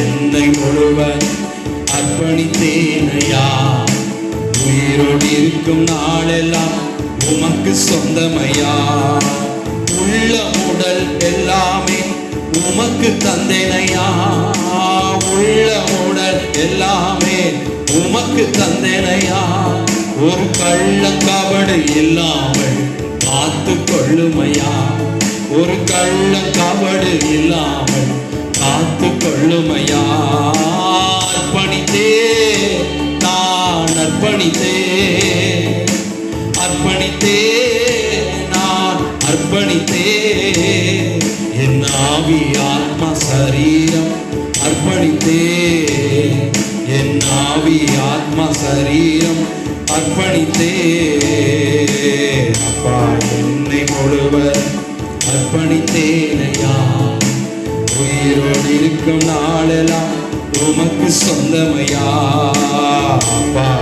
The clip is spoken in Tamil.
என்னை முழுவதும் அர்ப்பணித்தேனையா. உயிரோடு இருக்கும் நாளெல்லாம் உமக்கு சொந்தமையா. உள்ள உடல் எல்லாமே உமக்கு தந்தேனையா. உள்ள உடல் எல்லாமே உமக்கு தந்தேனையா. ஒரு கள்ளக்கபடு இல்லாமல் காத்து கொள்ளுமையா. ஒரு கள்ளக்கபடு இல்லாமல் காத்து கொள்ளுமையா. அர்ப்பணித்தே நான் அர்ப்பணித்தே அர்ப்பணித்தே நான் அர்ப்பணித்தே. என் ஆவி ஆத்மா சரீரம் அர்ப்பணித்தே. என் ஆவி ஆத்மா சரீரம் அர்ப்பணித்தே. அப்பா என்னை முழுவதும் அர்ப்பணித்தேனையா. உயிரோடு இருக்கும் நாளெல்லாம் உமக்கு சொந்தமையா.